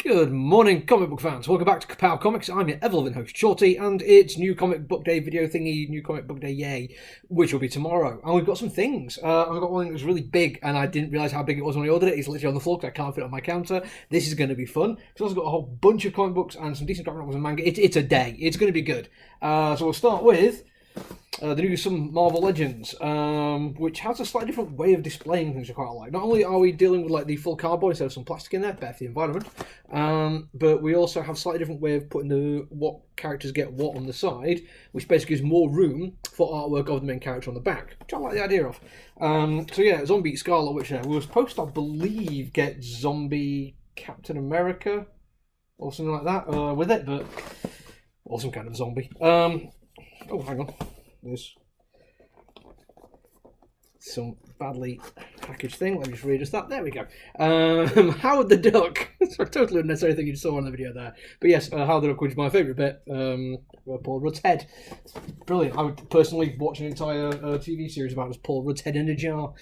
Good morning, comic book fans. Welcome back to Ka-Pow Comics. I'm your ever-loving host, Shorty, and it's New Comic Book Day video thingy, New Comic Book Day, yay, which will be tomorrow. And we've got some things. I've got one thing that's really big, and I didn't realise how big it was when I ordered it. It's literally on the floor because I can't fit it on my counter. This is going to be fun. It's also got a whole bunch of comic books and some decent graphic novels and manga. It's a day. It's going to be good. So we'll start with the new Some Marvel Legends, which has a slightly different way of displaying things I quite like. Not only are we dealing with like the full cardboard instead of some plastic in there, better for the environment, but we also have a slightly different way of putting what characters get what on the side, which basically gives more room for artwork of the main character on the back, which I like the idea of. So yeah, Zombie Scarlet Witch there. We were supposed to, I believe, get Zombie Captain America or something like that with it, but or some kind of zombie. Oh, hang on. There's some badly packaged thing. Let me just read us that. There we go. Howard the Duck. It's a totally unnecessary thing you saw on the video there. But yes, Howard the Duck, which is my favourite bit. Paul Rudd's head. Brilliant. I would personally watch an entire TV series about just Paul Rudd's head in a jar.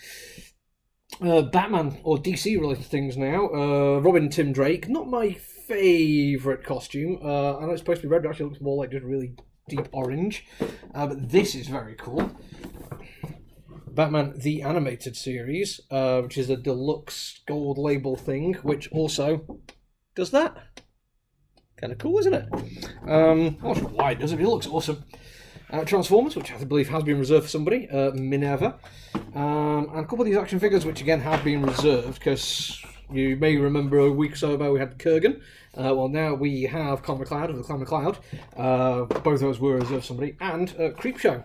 Batman or DC related things now. Robin Tim Drake. Not my favourite costume. I know it's supposed to be red, but actually looks more like just really deep orange, but this is very cool. Batman the Animated Series, which is a deluxe gold label thing, which also does that. Kind of cool, isn't it? I'm not sure why it does it, but it looks awesome. Transformers, which I believe has been reserved for somebody, Minerva, and a couple of these action figures, which again have been reserved because you may remember a week or so ago we had Kurgan. Well, now we have Con McLeod of the Clan McLeod. Both of those were reserved for somebody. And Creepshow.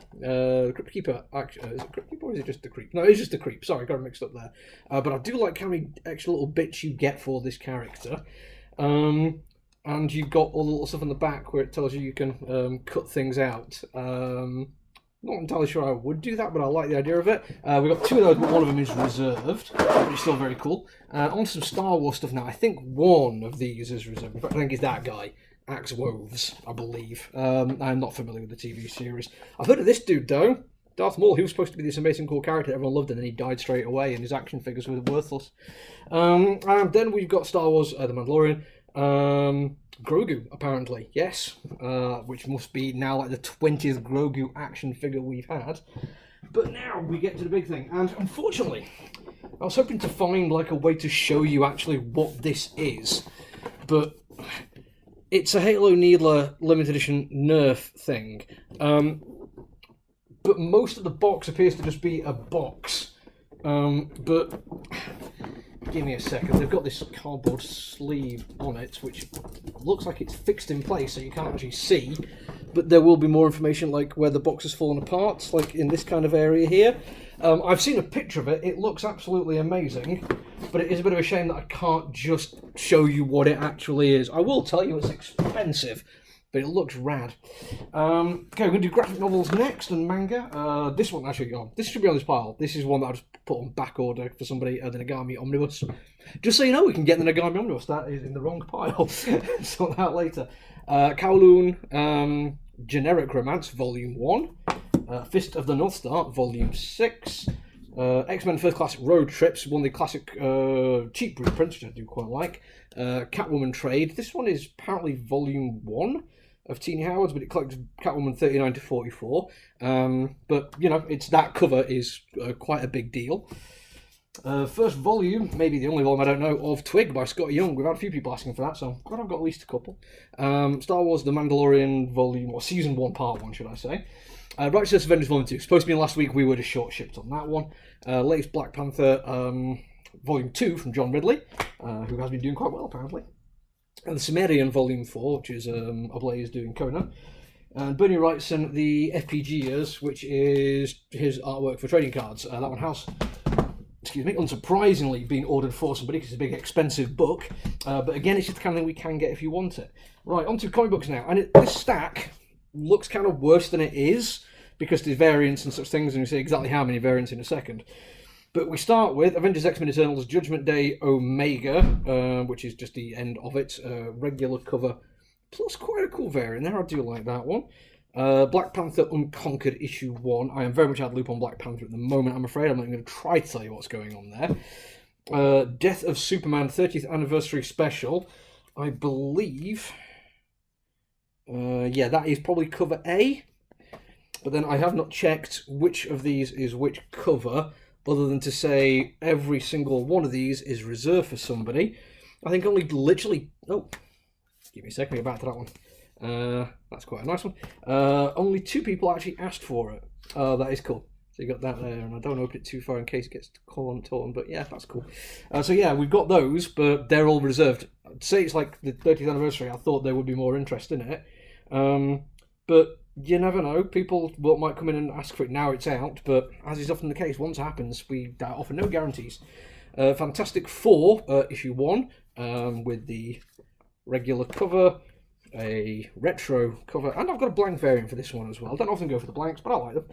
Crypt Keeper. Is it Crypt Keeper or is it just the Creep? No, it's just the Creep. Sorry, got it mixed up there. But I do like how many extra little bits you get for this character. And you've got all the little stuff on the back where it tells you can cut things out. Not entirely sure I would do that, but I like the idea of it. We've got two of those, but one of them is reserved, but it's still very cool. On some Star Wars stuff now. I think one of these is reserved. In fact, I think it's that guy, Axe Woves, I believe. I'm not familiar with the TV series. I've heard of this dude, though. Darth Maul, he was supposed to be this amazing cool character everyone loved, and then he died straight away, and his action figures were worthless. And then we've got Star Wars, The Mandalorian. Grogu, apparently, yes, which must be now like the 20th Grogu action figure we've had. But now we get to the big thing, and unfortunately, I was hoping to find like a way to show you actually what this is, but it's a Halo Needler limited edition Nerf thing. But most of the box appears to just be a box. But give me a second. They've got this cardboard sleeve on it, which looks like it's fixed in place, so you can't actually see. But there will be more information, like where the box has fallen apart, like in this kind of area here. I've seen a picture of it. It looks absolutely amazing, but it is a bit of a shame that I can't just show you what it actually is. I will tell you it's expensive, but it looks rad. Okay, we're going to do graphic novels next and manga. This one actually, this should be on this pile. This is one that I just put on back order for somebody, the Nagami Omnibus. Just so you know, we can get the Nagami Omnibus. That is in the wrong pile. Sort that out later. Kowloon, Generic Romance, Volume 1. Fist of the North Star, Volume 6. X-Men First Class Road Trips, one of the classic cheap reprints, which I do quite like. Catwoman Trade. This one is apparently Volume 1 of Teenie Howard's, but it collects Catwoman 39 to 44. But, you know, it's that cover is quite a big deal. First volume, maybe the only volume I don't know, of Twig by Scott Young. We've had a few people asking for that, so I'm glad I've got at least a couple. Star Wars The Mandalorian Volume, or Season 1, Part 1, should I say. Righteous Avengers Volume 2. Supposed to be in last week, we were just short shipped on that one. Latest Black Panther Volume 2 from John Ridley, who has been doing quite well apparently. And the Sumerian Volume 4, which is Ablaze doing Conan. And Bernie Wrightson, the FPG Years, which is his artwork for trading cards. That one has, unsurprisingly been ordered for somebody because it's a big expensive book. But again, it's just the kind of thing we can get if you want it. Right, on to comic books now. And this stack looks kind of worse than it is because there's variants and such things, and we see exactly how many variants in a second. But we start with Avengers X-Men Eternals Judgment Day Omega, which is just the end of it. Regular cover, plus quite a cool variant there. I do like that one. Black Panther Unconquered Issue 1. I am very much out of the loop on Black Panther at the moment, I'm afraid. I'm not going to try to tell you what's going on there. Death of Superman 30th Anniversary Special. I believe, yeah, that is probably cover A. But then I have not checked which of these is which cover, other than to say every single one of these is reserved for somebody. I think only literally... Oh, give me a second, get back to that one. That's quite a nice one. Only 2 people actually asked for it. That is cool. So you got that there, and I don't open it too far in case it gets torn, but yeah, that's cool. So yeah, we've got those, but they're all reserved. I'd say it's like the 30th anniversary. I thought there would be more interest in it. But you never know. People might come in and ask for it now it's out, but as is often the case, once it happens, we offer no guarantees. Fantastic Four, issue 1, with the regular cover, a retro cover, and I've got a blank variant for this one as well. I don't often go for the blanks, but I like them.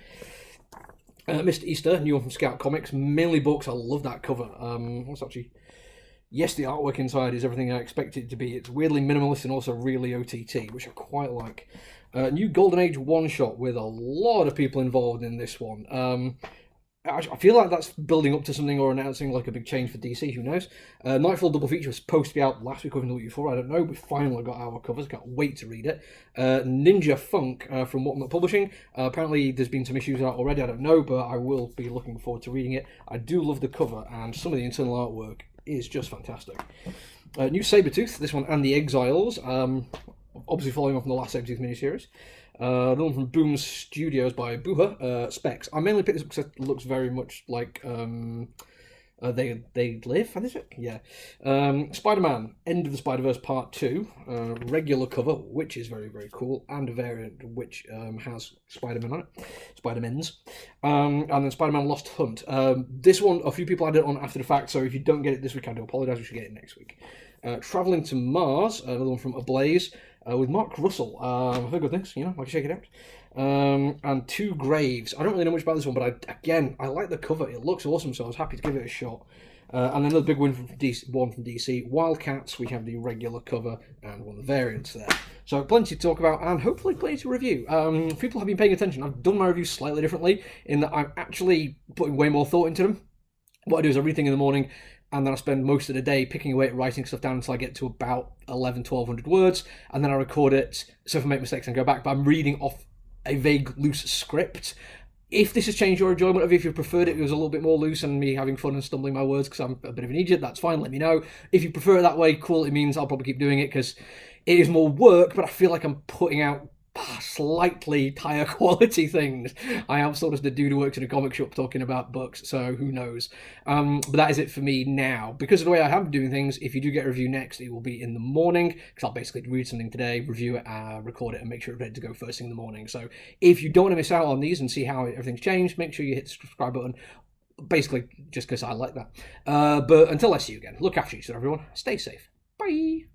Mr. Easter, new one from Scout Comics, mainly books. I love that cover. What's actually... Yes, the artwork inside is everything I expected it to be. It's weirdly minimalist and also really OTT, which I quite like. New Golden Age one-shot with a lot of people involved in this one. I feel like that's building up to something or announcing like a big change for DC, who knows. Nightfall double feature was supposed to be out last week or the week before, I don't know. We finally got our covers, can't wait to read it. Ninja Funk from Whatnot Publishing. Apparently there's been some issues out already, I don't know, but I will be looking forward to reading it. I do love the cover, and some of the internal artwork is just fantastic. New Sabretooth, this one, and the Exiles, obviously following on from the last Sabretooth miniseries. The one from Boom Studios by Booher, Specs. I mainly picked this up because it looks very much like They Live, is it? Yeah. Spider-Man, End of the Spider-Verse Part 2, regular cover, which is very, very cool, and a variant which has Spider-Man on it, Spider-Mans, and then Spider-Man Lost Hunt. This one, a few people had it on after the fact, so if you don't get it this week, I do apologise, we should get it next week. Travelling to Mars, another one from Ablaze, with Mark Russell. I've heard good things, I can check it out. And Two Graves. I don't really know much about this one, but I like the cover. It looks awesome, so I was happy to give it a shot. And another big one from DC, Wildcats. We have the regular cover and one of the variants there. So plenty to talk about and hopefully plenty to review. People have been paying attention. I've done my reviews slightly differently in that I'm actually putting way more thought into them. What I do is I read things in the morning, and then I spend most of the day picking away at writing stuff down until I get to about 1,100 words, and then I record it, so if I make mistakes I go back, but I'm reading off a vague, loose script. If this has changed your enjoyment of it, if you preferred it was a little bit more loose and me having fun and stumbling my words because I'm a bit of an idiot, that's fine, let me know. If you prefer it that way, cool, it means I'll probably keep doing it because it is more work, but I feel like I'm putting out slightly higher quality things. I am sort of the dude who works in a comic shop talking about books, so who knows. But that is it for me now. Because of the way I have been doing things, if you do get a review next, it will be in the morning, because I'll basically read something today, review it, record it, and make sure it's ready to go first thing in the morning. So if you don't want to miss out on these and see how everything's changed, make sure you hit the subscribe button, basically just because I like that. But until I see you again, look after each other, everyone. Stay safe. Bye!